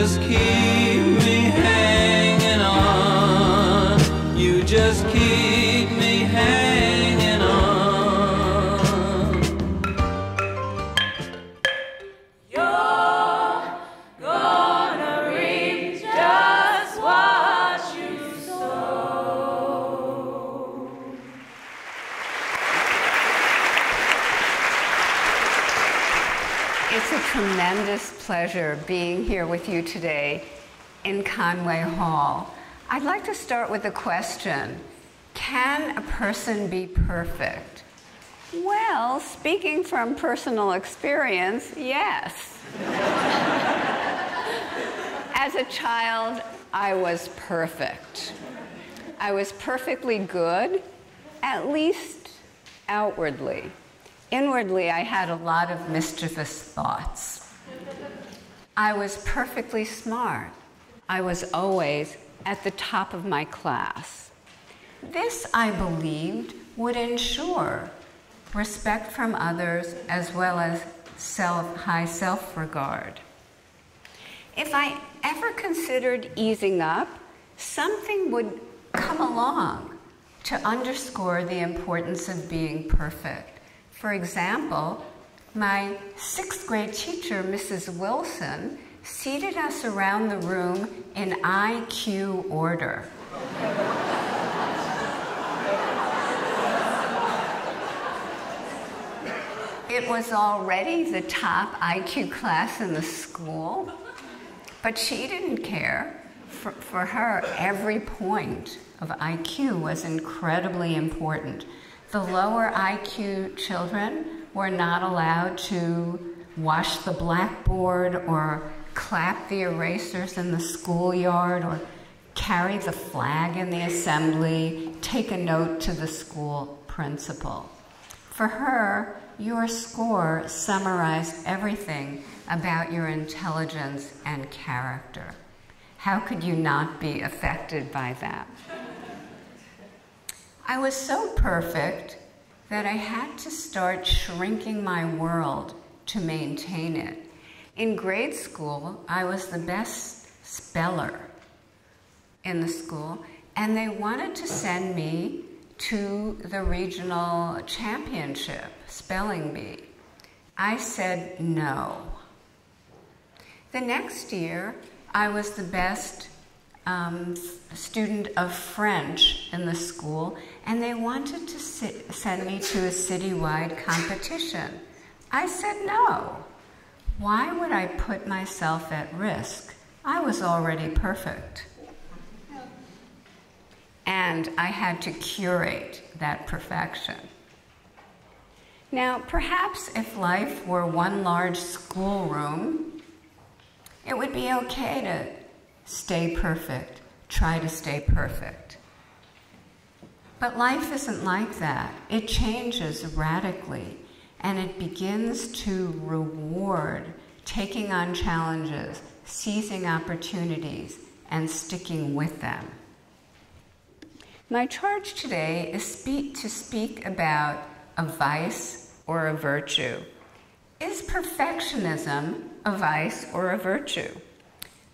just keep me hanging on. You just keep me hanging on. You're gonna reap just what you sow. It's a tremendous pleasure being here with you today in Conway Hall. I'd like to start with a question. Can a person be perfect? Well, speaking from personal experience, yes. As a child, I was perfect. I was perfectly good, at least outwardly. Inwardly, I had a lot of mischievous thoughts. I was perfectly smart. I was always at the top of my class. This, I believed, would ensure respect from others as well as high self-regard. If I ever considered easing up, something would come along to underscore the importance of being perfect. For example, my 6th grade teacher, Mrs. Wilson, seated us around the room in IQ order. It was already the top IQ class in the school, but she didn't care. For her, every point of IQ was incredibly important. The lower IQ children were not allowed to wash the blackboard or clap the erasers in the schoolyard or carry the flag in the assembly, take a note to the school principal. For her, your score summarized everything about your intelligence and character. How could you not be affected by that? I was so perfect that I had to start shrinking my world to maintain it. In grade school, I was the best speller in the school, and they wanted to send me to the regional championship, spelling bee. I said no. The next year, I was the best student of French in the school, and they wanted to send me to a citywide competition. I said no. Why would I put myself at risk? I was already perfect. And I had to curate that perfection. Now, perhaps if life were one large schoolroom, it would be okay to stay perfect, try to stay perfect. But life isn't like that. It changes radically, and it begins to reward taking on challenges, seizing opportunities, and sticking with them. My charge today is to speak about a vice or a virtue. Is perfectionism a vice or a virtue?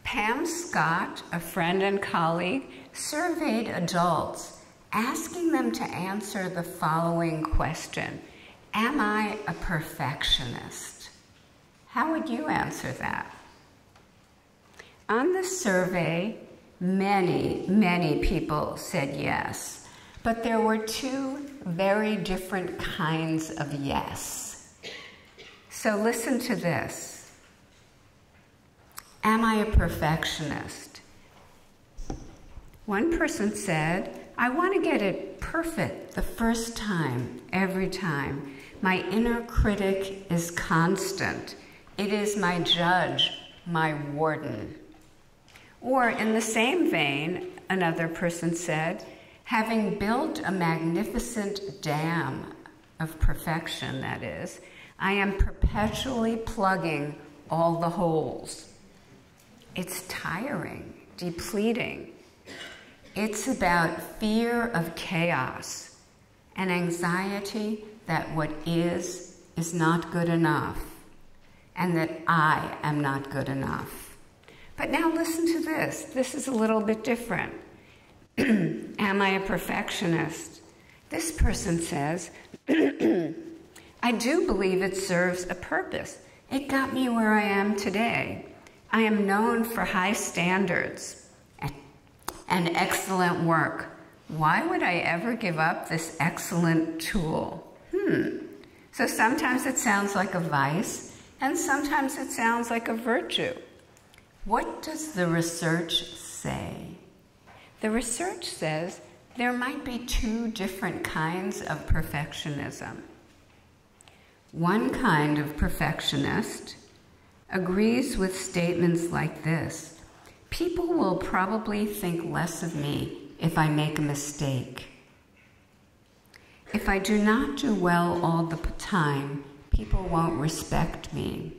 Pam Scott, a friend and colleague, surveyed adults, asking them to answer the following question: am I a perfectionist? How would you answer that? On the survey, many people said yes, but there were two very different kinds of yes. So listen to this. Am I a perfectionist? One person said, I want to get it perfect the first time, every time. My inner critic is constant. It is my judge, my warden. Or in the same vein, another person said, having built a magnificent dam of perfection, that is, I am perpetually plugging all the holes. It's tiring, depleting. It's about fear of chaos and anxiety that what is not good enough, and that I am not good enough. But now listen to this. This is a little bit different. Am I a perfectionist? This person says, I do believe it serves a purpose. It got me where I am today. I am known for high standards and excellent work. Why would I ever give up this excellent tool? So sometimes it sounds like a vice, and sometimes it sounds like a virtue. What does the research say? The research says there might be two different kinds of perfectionism. One kind of perfectionist agrees with statements like this: people will probably think less of me if I make a mistake. If I do not do well all the time, people won't respect me.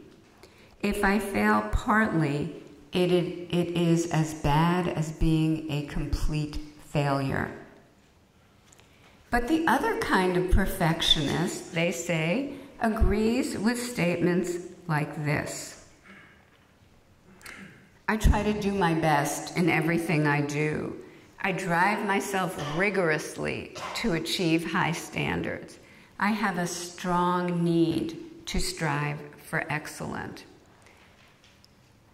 If I fail partly, it is as bad as being a complete failure. But the other kind of perfectionist, they say, agrees with statements like this: I try to do my best in everything I do. I drive myself rigorously to achieve high standards. I have a strong need to strive for excellence.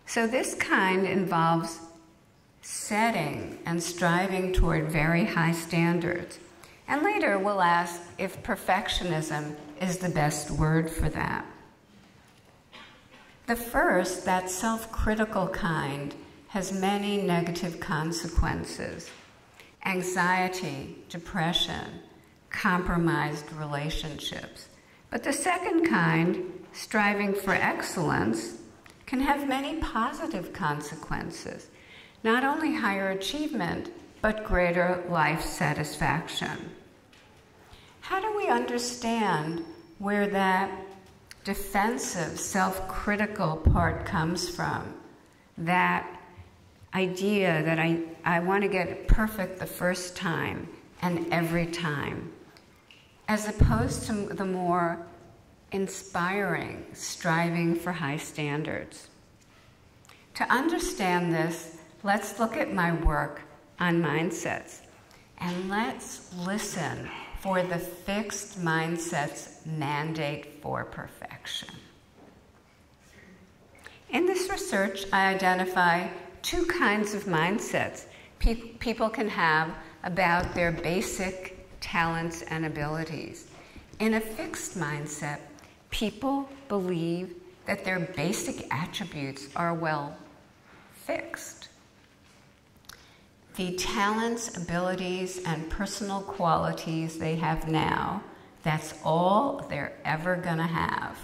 So this kind involves setting and striving toward very high standards. And later we'll ask if perfectionism is the best word for that. The first, that self-critical kind, has many negative consequences: anxiety, depression, compromised relationships. But the second kind, striving for excellence, can have many positive consequences. Not only higher achievement, but greater life satisfaction. How do we understand where that defensive, self-critical part comes from? That idea that I want to get it perfect the first time and every time, as opposed to the more inspiring striving for high standards. To understand this, let's look at my work on mindsets, and let's listen for the fixed mindset's mandate for perfection. In this research, I identify two kinds of mindsets people can have about their basic talents and abilities. In a fixed mindset, people believe that their basic attributes are, well, fixed. The talents, abilities, and personal qualities they have now, that's all they're ever gonna have.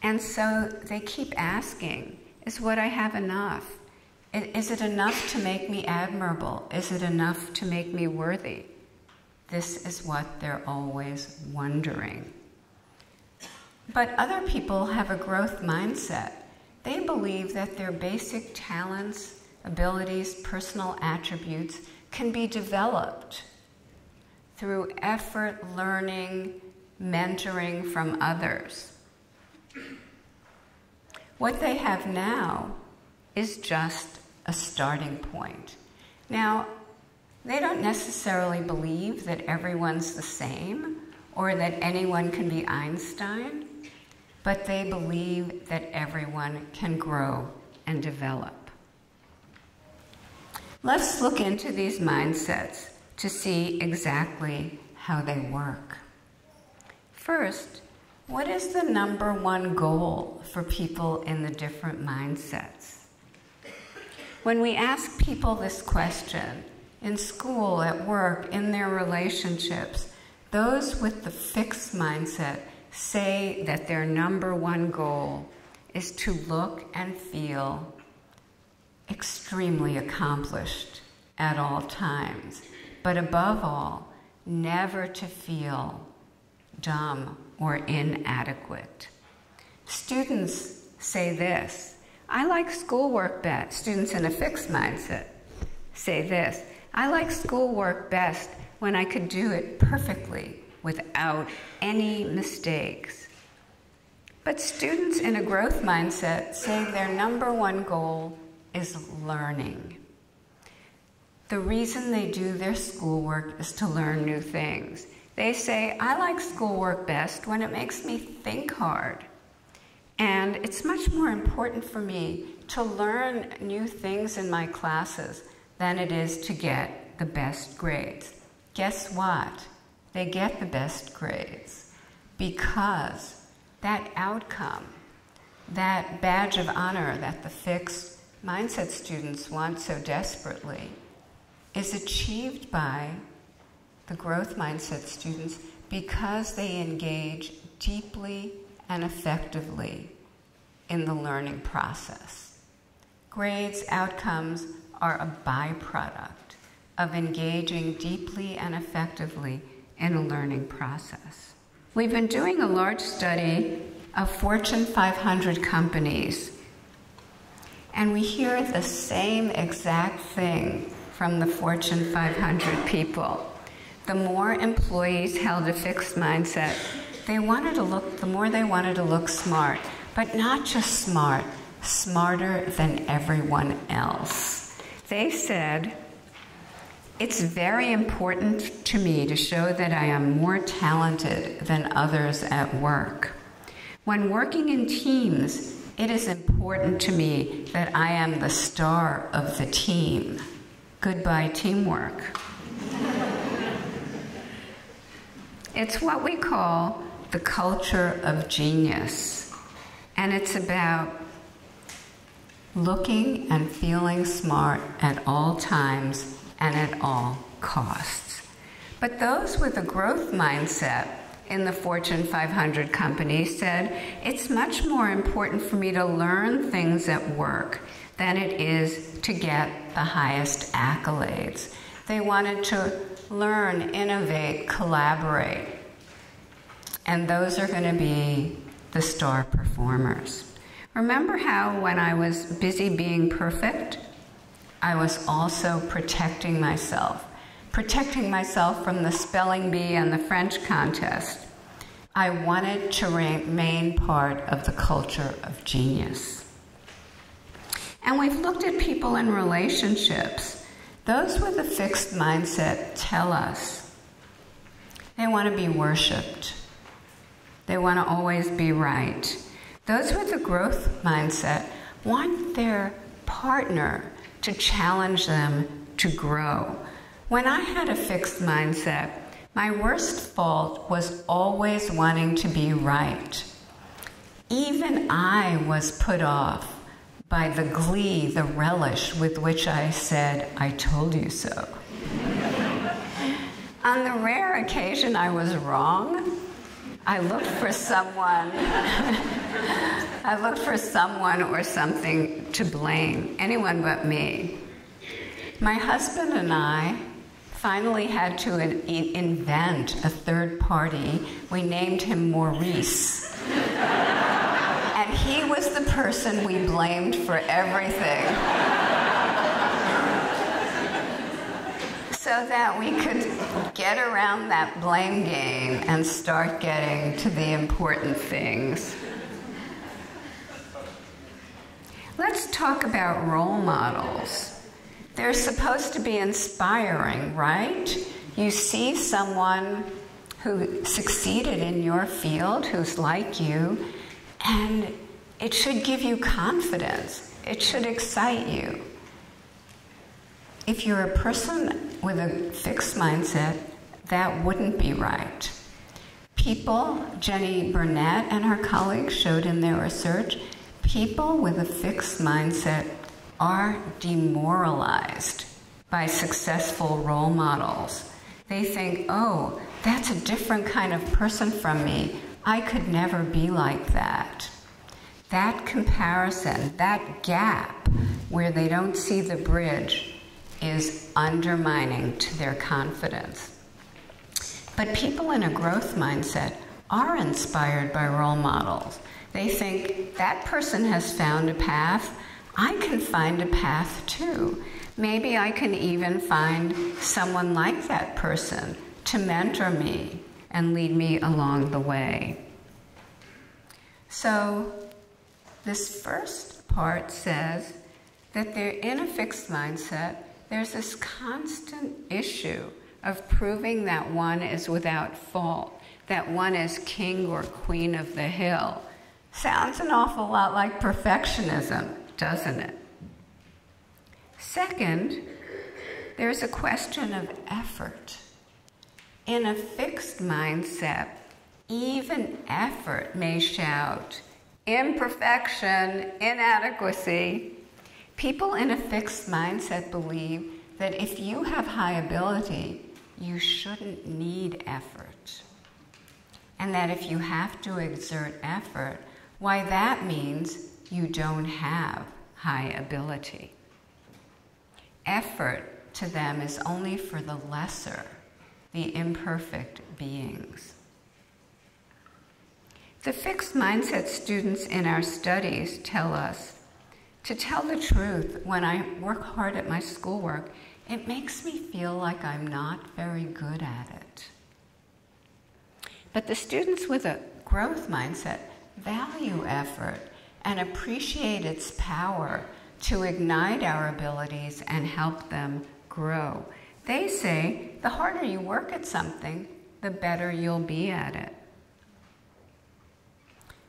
And so they keep asking, is what I have enough? Is it enough to make me admirable? Is it enough to make me worthy? This is what they're always wondering. But other people have a growth mindset. They believe that their basic talents, abilities, personal attributes can be developed through effort, learning, mentoring from others. What they have now is just a starting point. Now, they don't necessarily believe that everyone's the same or that anyone can be Einstein, but they believe that everyone can grow and develop. Let's look into these mindsets to see exactly how they work. First, what is the number one goal for people in the different mindsets? When we ask people this question, in school, at work, in their relationships, those with the fixed mindset say that their number one goal is to look and feel extremely accomplished at all times, but above all, never to feel dumb or inadequate. Students say this: I like schoolwork best. Students in a fixed mindset say this: I like schoolwork best when I could do it perfectly without any mistakes. But students in a growth mindset say their number one goal is learning. The reason they do their schoolwork is to learn new things. They say, I like schoolwork best when it makes me think hard. And it's much more important for me to learn new things in my classes than it is to get the best grades. Guess what? They get the best grades because that outcome, that badge of honor that the fixed mindset students want so desperately, is achieved by the growth mindset students because they engage deeply and effectively in the learning process. Grades, outcomes are a byproduct of engaging deeply and effectively in a learning process. We've been doing a large study of Fortune 500 companies, and we hear the same exact thing from the Fortune 500 people. The more employees held a fixed mindset, the more they wanted to look smart, but not just smart, smarter than everyone else. They said, it's very important to me to show that I am more talented than others at work. When working in teams, it is important to me that I am the star of the team. Goodbye, teamwork. It's what we call the culture of genius. And it's about looking and feeling smart at all times and at all costs. But those with a growth mindset in the Fortune 500 company said, it's much more important for me to learn things at work than it is to get the highest accolades. They wanted to learn, innovate, collaborate. And those are going to be the star performers. Remember how when I was busy being perfect, I was also protecting myself from the spelling bee and the French contest. I wanted to remain part of the culture of genius. And we've looked at people in relationships. Those with a fixed mindset tell us they want to be worshipped. They want to always be right. Those with a growth mindset want their partner to challenge them to grow. When I had a fixed mindset, my worst fault was always wanting to be right. Even I was put off by the glee, the relish with which I said, I told you so. On the rare occasion I was wrong, I looked for someone or something to blame, anyone but me. My husband and I finally had to invent a third party. We named him Maurice. And he was the person we blamed for everything. So that we could get around that blame game and start getting to the important things. Let's talk about role models. They're supposed to be inspiring, right? You see someone who succeeded in your field, who's like you, and it should give you confidence. It should excite you. If you're a person with a fixed mindset, that wouldn't be right. People, Jenny Burnett and her colleagues showed in their research, people with a fixed mindset are demoralized by successful role models. They think, oh, that's a different kind of person from me. I could never be like that. That comparison, that gap where they don't see the bridge, is undermining to their confidence. But people in a growth mindset are inspired by role models. They think, that person has found a path, I can find a path too. Maybe I can even find someone like that person to mentor me and lead me along the way. So this first part says that they're in a fixed mindset. There's this constant issue of proving that one is without fault, that one is king or queen of the hill. Sounds an awful lot like perfectionism, doesn't it? Second, there's a question of effort. In a fixed mindset, even effort may shout imperfection, inadequacy. People in a fixed mindset believe that if you have high ability, you shouldn't need effort. And that if you have to exert effort, why that means you don't have high ability. Effort to them is only for the lesser, the imperfect beings. The fixed mindset students in our studies tell us, to tell the truth, when I work hard at my schoolwork, it makes me feel like I'm not very good at it. But the students with a growth mindset value effort and appreciate its power to ignite our abilities and help them grow. They say the harder you work at something, the better you'll be at it.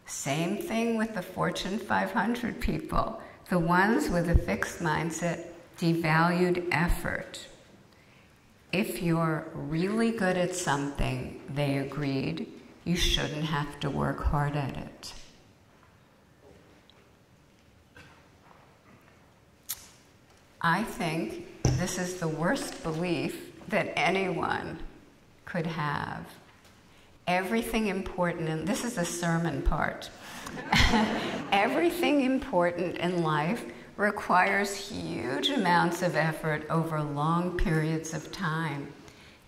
Same thing with the Fortune 500 people. The ones with a fixed mindset devalued effort. If you're really good at something, they agreed, you shouldn't have to work hard at it. I think this is the worst belief that anyone could have. Everything important, and this is the sermon part, everything important in life requires huge amounts of effort over long periods of time.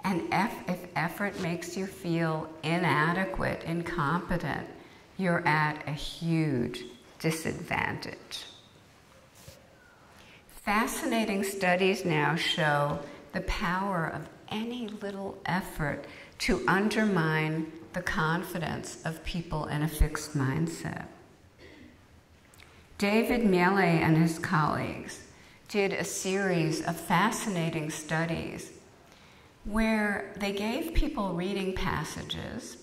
And if effort makes you feel inadequate, incompetent, you're at a huge disadvantage. Fascinating studies now show the power of any little effort to undermine the confidence of people in a fixed mindset. David Miele and his colleagues did a series of fascinating studies where they gave people reading passages,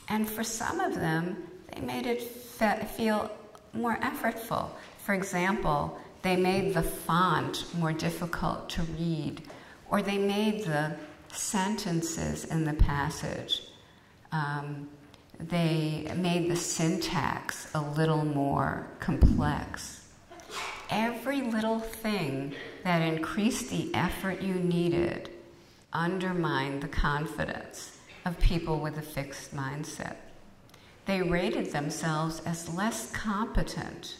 and for some of them, they made it feel more effortful. For example, they made the font more difficult to read, or they made the sentences in the passage, they made the syntax a little more complex. Every little thing that increased the effort you needed undermined the confidence of people with a fixed mindset. They rated themselves as less competent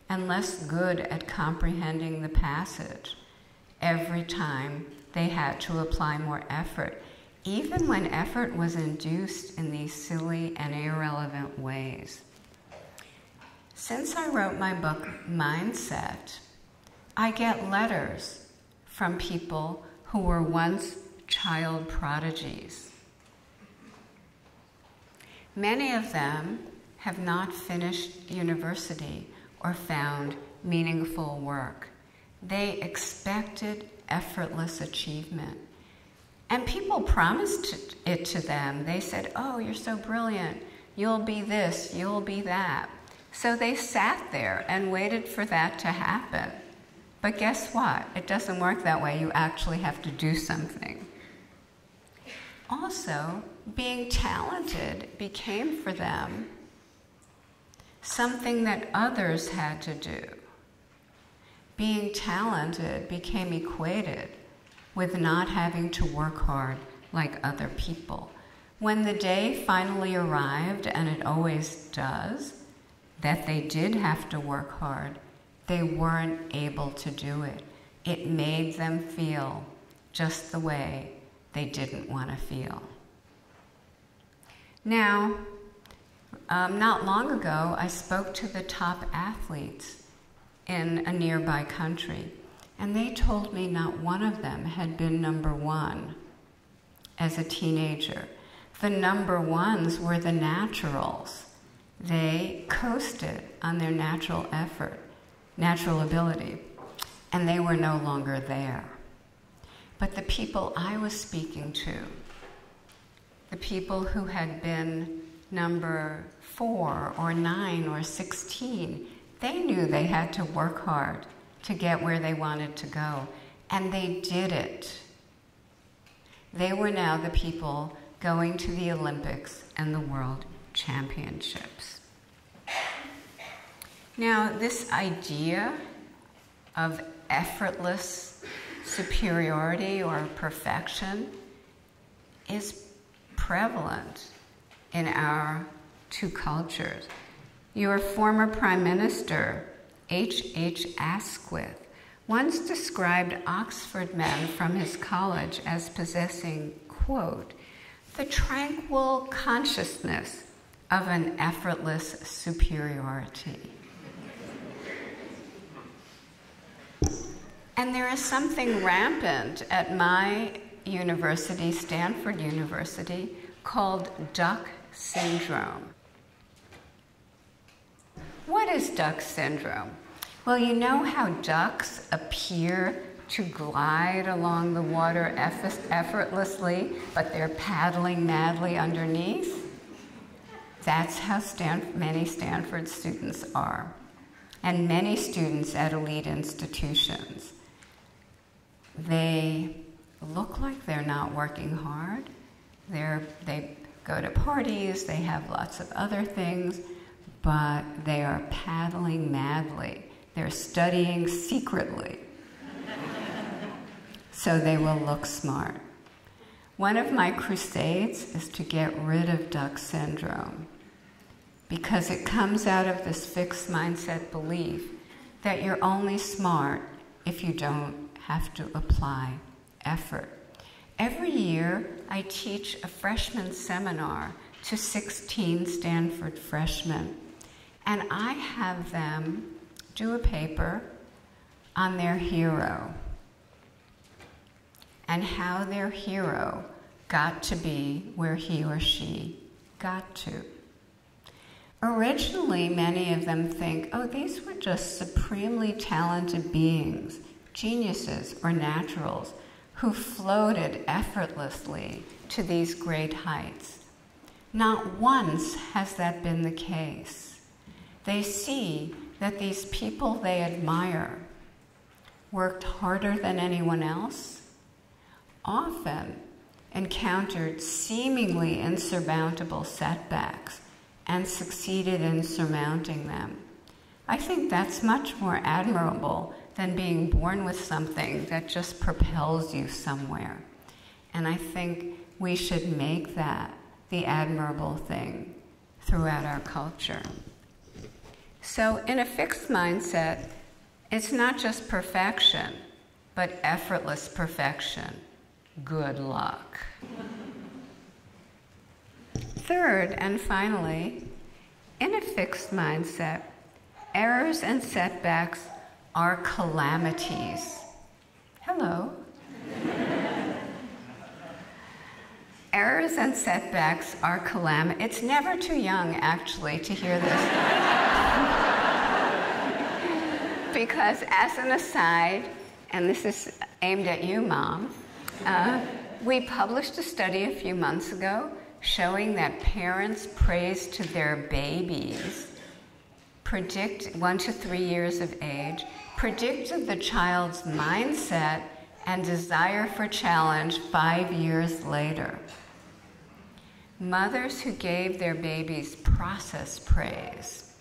and less good at comprehending the passage every time they had to apply more effort, even when effort was induced in these silly and irrelevant ways. Since I wrote my book, Mindset, I get letters from people who were once child prodigies. Many of them have not finished university or found meaningful work. They expected effortless achievement. And people promised it to them. They said, oh, you're so brilliant. You'll be this, you'll be that. So they sat there and waited for that to happen. But guess what? It doesn't work that way. You actually have to do something. Also, being talented became for them something that others had to do. Being talented became equated with not having to work hard like other people. When the day finally arrived, and it always does, that they did have to work hard, they weren't able to do it. It made them feel just the way they didn't want to feel. Now, not long ago, I spoke to the top athletes in a nearby country, and they told me not one of them had been number one as a teenager. The number ones were the naturals, They coasted on their natural ability, and they were no longer there. But the people I was speaking to, the people who had been number 4 or 9 or 16, they knew they had to work hard to get where they wanted to go, and they did it. They were now the people going to the Olympics and the World Championships. Now, this idea of effortless superiority or perfection is prevalent in our two cultures. Your former Prime Minister, H.H. Asquith, once described Oxford men from his college as possessing, quote, the tranquil consciousness of an effortless superiority. And there is something rampant at my university, Stanford University, called duck syndrome. What is duck syndrome? Well, you know how ducks appear to glide along the water effortlessly, but they're paddling madly underneath? That's how many Stanford students are, and many students at elite institutions. They look like they're not working hard. They go to parties, they have lots of other things, but they are paddling madly. They're studying secretly, so they will look smart. One of my crusades is to get rid of duck syndrome, because it comes out of this fixed mindset belief that you're only smart if you don't have to apply effort. Every year, I teach a freshman seminar to 16 Stanford freshmen, and I have them do a paper on their hero and how their hero got to be where he or she got to. Originally, many of them think, oh, these were just supremely talented beings, geniuses or naturals, who floated effortlessly to these great heights. Not once has that been the case. They see that these people they admire worked harder than anyone else, often encountered seemingly insurmountable setbacks, and succeeded in surmounting them. I think that's much more admirable than being born with something that just propels you somewhere. And I think we should make that the admirable thing throughout our culture. So in a fixed mindset, it's not just perfection, but effortless perfection. Good luck. Third, and finally, in a fixed mindset, errors and setbacks are calamities. Hello. Errors and setbacks are calamities. It's never too young, actually, to hear this. Because as an aside, and this is aimed at you, Mom, we published a study a few months ago showing that parents praised to their babies, 1 to 3 years of age, predicted the child's mindset and desire for challenge 5 years later. Mothers who gave their babies process praise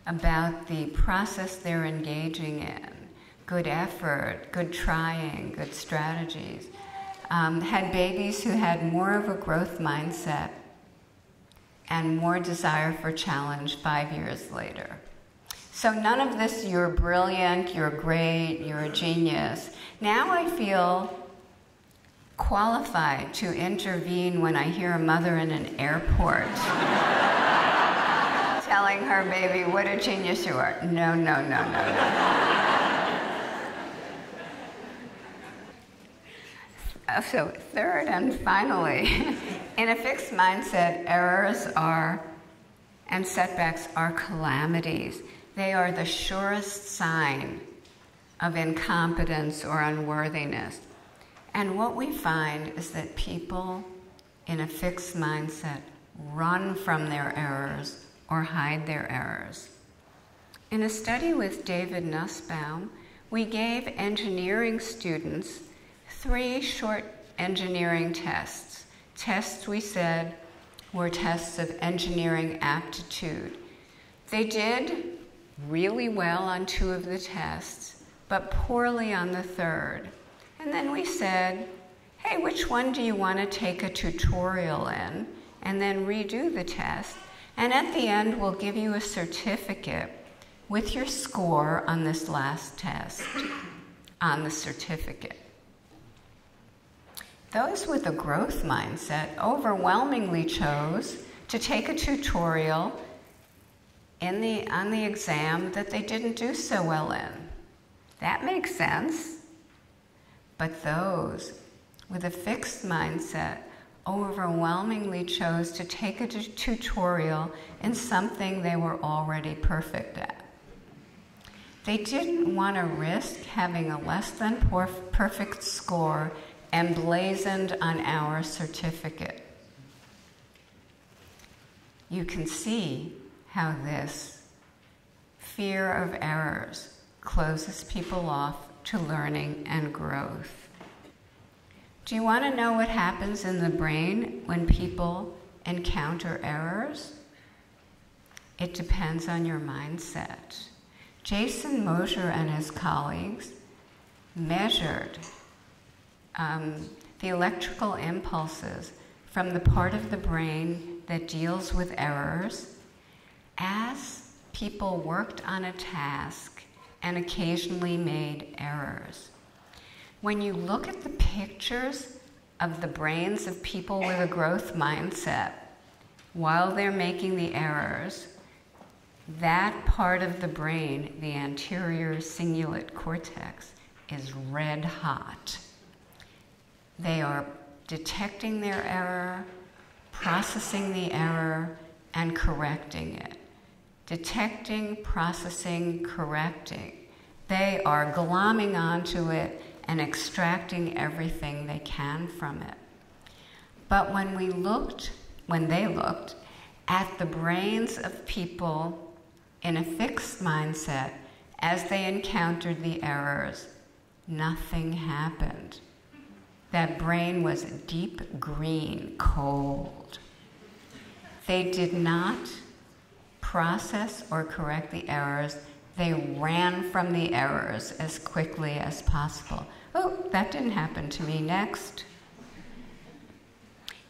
about the process they're engaging in, good effort, good trying, good strategies, had babies who had more of a growth mindset and more desire for challenge 5 years later. So none of this, you're brilliant, you're great, you're a genius. Now I feel qualified to intervene when I hear a mother in an airport telling her baby, what a genius you are. No, no, no, no, no. So third and finally, in a fixed mindset, errors are and setbacks are calamities. They are the surest sign of incompetence or unworthiness. And what we find is that people in a fixed mindset run from their errors or hide their errors. In a study with David Nussbaum, we gave engineering students 3 short engineering tests. Tests, we said, were tests of engineering aptitude. They did really well on 2 of the tests, but poorly on the 3rd. And then we said, hey, which one do you want to take a tutorial in? And then redo the test. And at the end, we'll give you a certificate with your score on this last test on the certificate. Those with a growth mindset overwhelmingly chose to take a tutorial on the exam that they didn't do so well in. That makes sense. But those with a fixed mindset overwhelmingly chose to take a tutorial in something they were already perfect at. They didn't want to risk having a less than perfect score emblazoned on our certificate. You can see how this fear of errors closes people off to learning and growth. Do you want to know what happens in the brain when people encounter errors? It depends on your mindset. Jason Mosher and his colleagues measured the electrical impulses from the part of the brain that deals with errors as people worked on a task and occasionally made errors. When you look at the pictures of the brains of people with a growth mindset while they're making the errors, that part of the brain, the anterior cingulate cortex, is red hot. They are detecting their error, processing the error, and correcting it. Detecting, processing, correcting. They are glomming onto it and extracting everything they can from it. But when they looked at the brains of people in a fixed mindset as they encountered the errors, nothing happened. That brain was deep green, cold. They did not process or correct the errors. They ran from the errors as quickly as possible. Oh, that didn't happen to me. Next.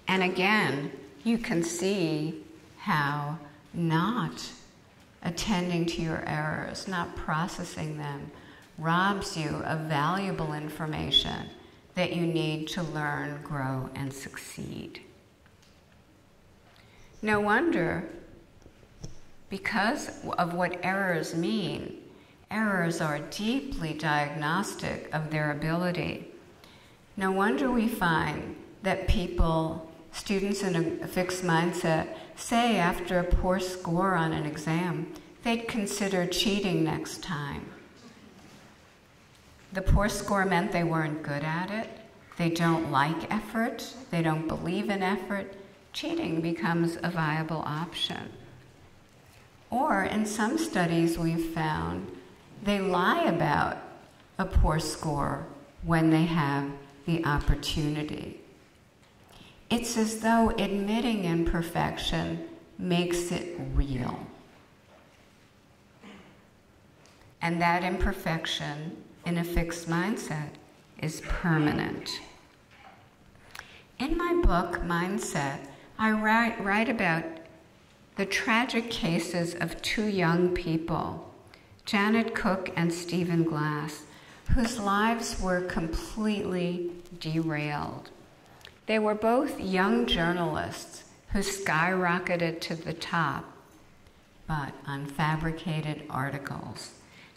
And again, you can see how not attending to your errors, not processing them, robs you of valuable information that you need to learn, grow, and succeed. No wonder, because of what errors mean, errors are deeply diagnostic of their ability. No wonder we find that students in a fixed mindset, say after a poor score on an exam, they'd consider cheating next time. The poor score meant they weren't good at it. They don't like effort. They don't believe in effort. Cheating becomes a viable option. Or in some studies we've found, they lie about a poor score when they have the opportunity. It's as though admitting imperfection makes it real. And that imperfection in a fixed mindset is permanent. In my book, Mindset, I write about the tragic cases of 2 young people, Janet Cooke and Stephen Glass, whose lives were completely derailed. They were both young journalists who skyrocketed to the top, but on fabricated articles.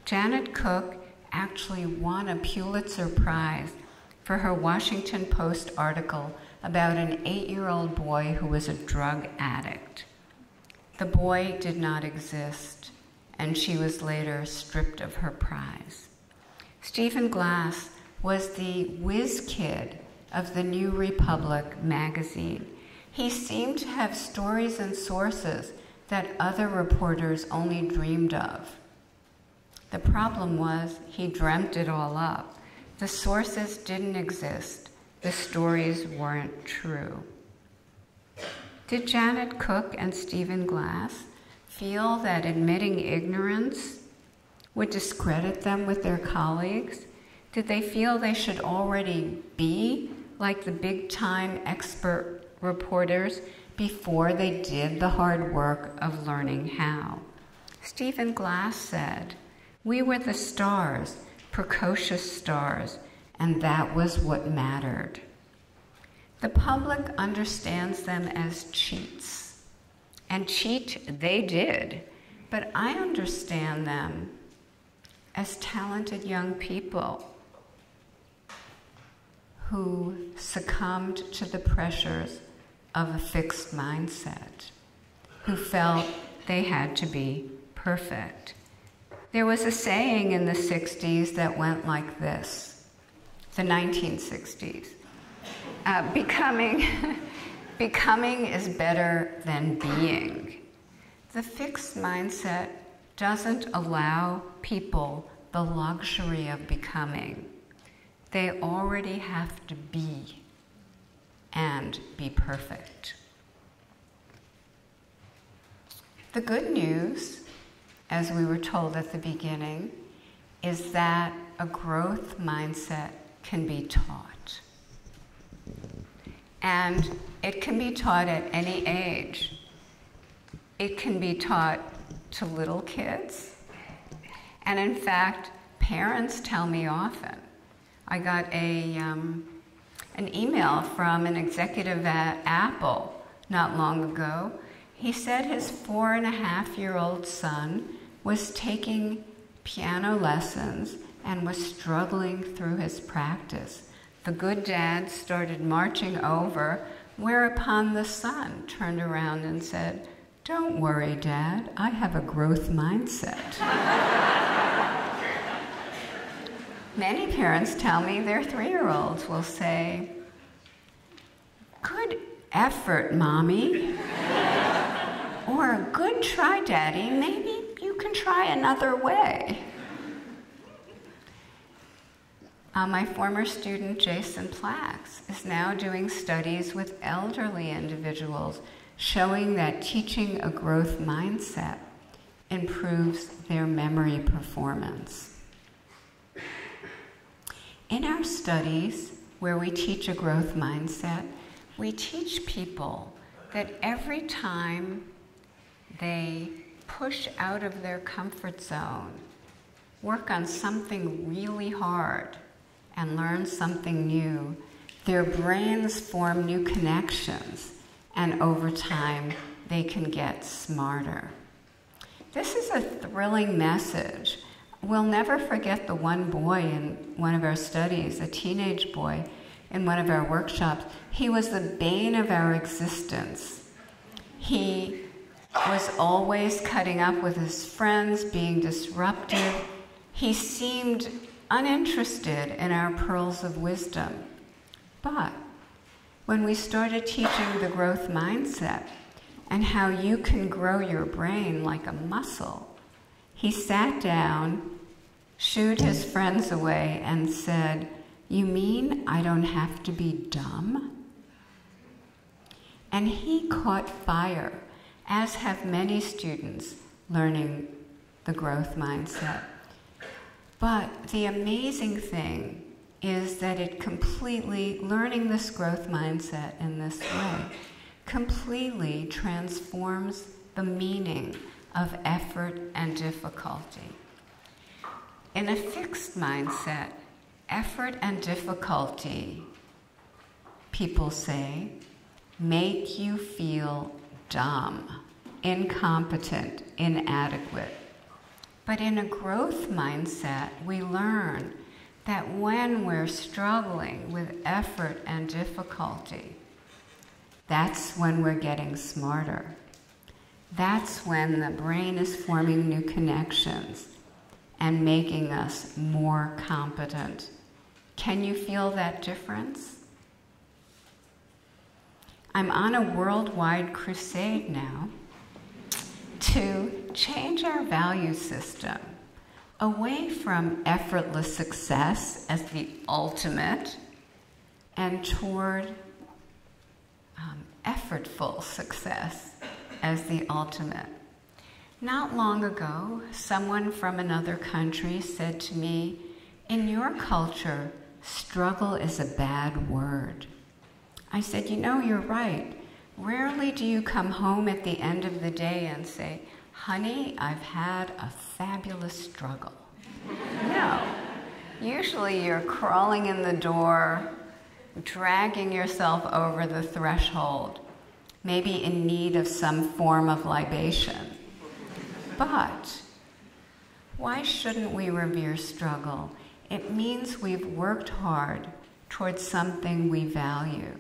Janet Cooke actually won a Pulitzer Prize for her Washington Post article about an 8-year-old boy who was a drug addict. The boy did not exist, and she was later stripped of her prize. Stephen Glass was the whiz kid of the New Republic magazine. He seemed to have stories and sources that other reporters only dreamed of. The problem was he dreamt it all up. The sources didn't exist. The stories weren't true. Did Janet Cooke and Stephen Glass feel that admitting ignorance would discredit them with their colleagues? Did they feel they should already be like the big-time expert reporters before they did the hard work of learning how? Stephen Glass said, "We were the stars, precocious stars, and that was what mattered." The public understands them as cheats, and cheat they did, but I understand them as talented young people who succumbed to the pressures of a fixed mindset, who felt they had to be perfect. There was a saying in the 60s that went like this, the 1960s, becoming is better than being. The fixed mindset doesn't allow people the luxury of becoming. They already have to be and be perfect. The good news, as we were told at the beginning, is that a growth mindset can be taught. And it can be taught at any age. It can be taught to little kids. And in fact, parents tell me often. I got an email from an executive at Apple not long ago. He said his 4.5-year-old son was taking piano lessons and was struggling through his practice. The good dad started marching over, whereupon the son turned around and said, "Don't worry, Dad, I have a growth mindset." Many parents tell me their 3-year-olds will say, "Good effort, Mommy," or "Good try, Daddy, maybe you can try another way." My former student, Jason Plax, is now doing studies with elderly individuals showing that teaching a growth mindset improves their memory performance. In our studies, where we teach a growth mindset, we teach people that every time they push out of their comfort zone, work on something really hard, and learn something new, their brains form new connections, and over time, they can get smarter. This is a thrilling message. We'll never forget the one boy in one of our studies, a teenage boy in one of our workshops. He was the bane of our existence. He was always cutting up with his friends, being disruptive. He seemed uninterested in our pearls of wisdom. But when we started teaching the growth mindset and how you can grow your brain like a muscle, he sat down, shooed his friends away, and said, "You mean I don't have to be dumb?" And he caught fire, as have many students learning the growth mindset. But the amazing thing is that learning this growth mindset in this way completely transforms the meaning of effort and difficulty. In a fixed mindset, effort and difficulty, people say, make you feel dumb, incompetent, inadequate. But in a growth mindset, we learn that when we're struggling with effort and difficulty, that's when we're getting smarter. That's when the brain is forming new connections and making us more competent. Can you feel that difference? I'm on a worldwide crusade now to change our value system away from effortless success as the ultimate and toward effortful success as the ultimate. Not long ago, someone from another country said to me, "In your culture, struggle is a bad word." I said, "You know, you're right. Rarely do you come home at the end of the day and say, 'Honey, I've had a fabulous struggle.' No. Usually you're crawling in the door, dragging yourself over the threshold, maybe in need of some form of libation. But why shouldn't we revere struggle? It means we've worked hard towards something we value.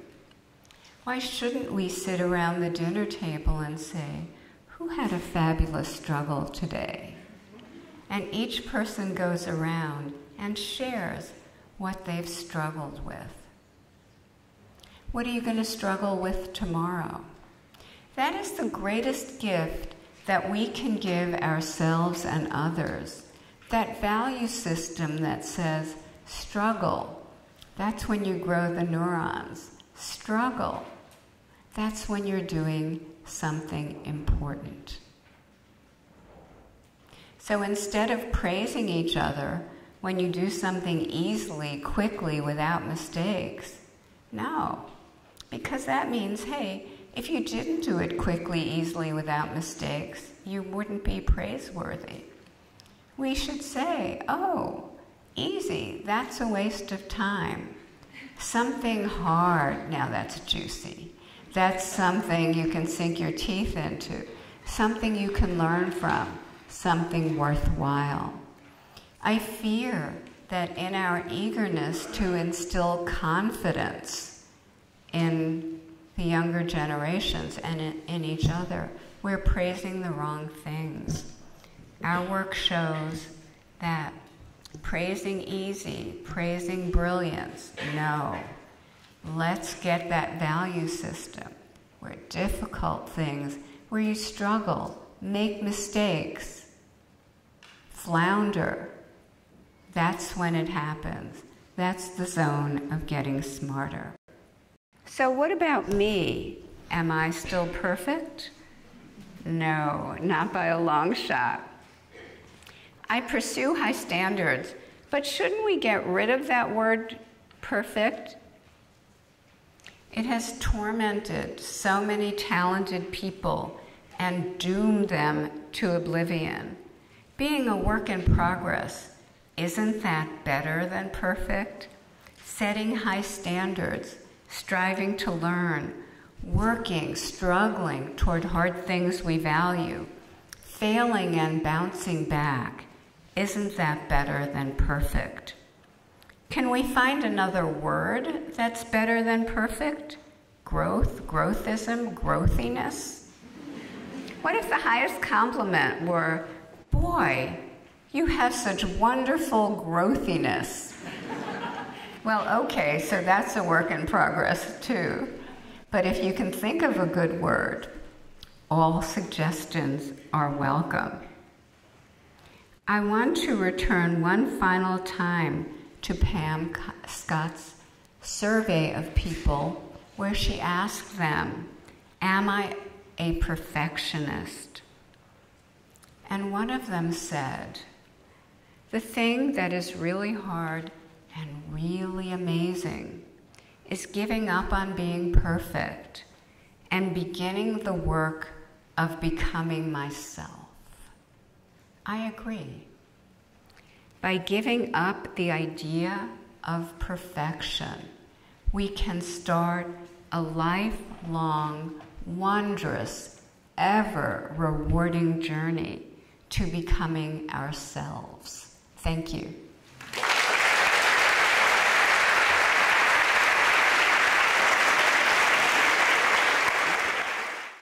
Why shouldn't we sit around the dinner table and say, 'Who had a fabulous struggle today?' And each person goes around and shares what they've struggled with. What are you going to struggle with tomorrow? That is the greatest gift that we can give ourselves and others. That value system that says, struggle, that's when you grow the neurons. Struggle, that's when you're doing something important. So instead of praising each other when you do something easily, quickly, without mistakes, no. Because that means, hey, if you didn't do it quickly, easily, without mistakes, you wouldn't be praiseworthy. We should say, oh, easy, that's a waste of time. Something hard, now that's juicy. That's something you can sink your teeth into, something you can learn from, something worthwhile. I fear that in our eagerness to instill confidence in the younger generations and in each other, we're praising the wrong things. Our work shows that praising easy, praising brilliance, no. Let's get that value system where difficult things, where you struggle, make mistakes, flounder, that's when it happens. That's the zone of getting smarter. So what about me? Am I still perfect? No, not by a long shot. I pursue high standards, but shouldn't we get rid of that word perfect? It has tormented so many talented people and doomed them to oblivion. Being a work in progress, isn't that better than perfect? Setting high standards, striving to learn, working, struggling toward hard things we value, failing and bouncing back, isn't that better than perfect? Can we find another word that's better than perfect? Growth, growthism, growthiness? What if the highest compliment were, boy, you have such wonderful growthiness? Well, okay, so that's a work in progress too. But if you can think of a good word, all suggestions are welcome. I want to return one final time to Pam Scott's survey of people where she asked them, am I a perfectionist? And one of them said, the thing that is really hard and really amazing is giving up on being perfect and beginning the work of becoming myself. I agree. By giving up the idea of perfection, we can start a lifelong, wondrous, ever rewarding journey to becoming ourselves. Thank you.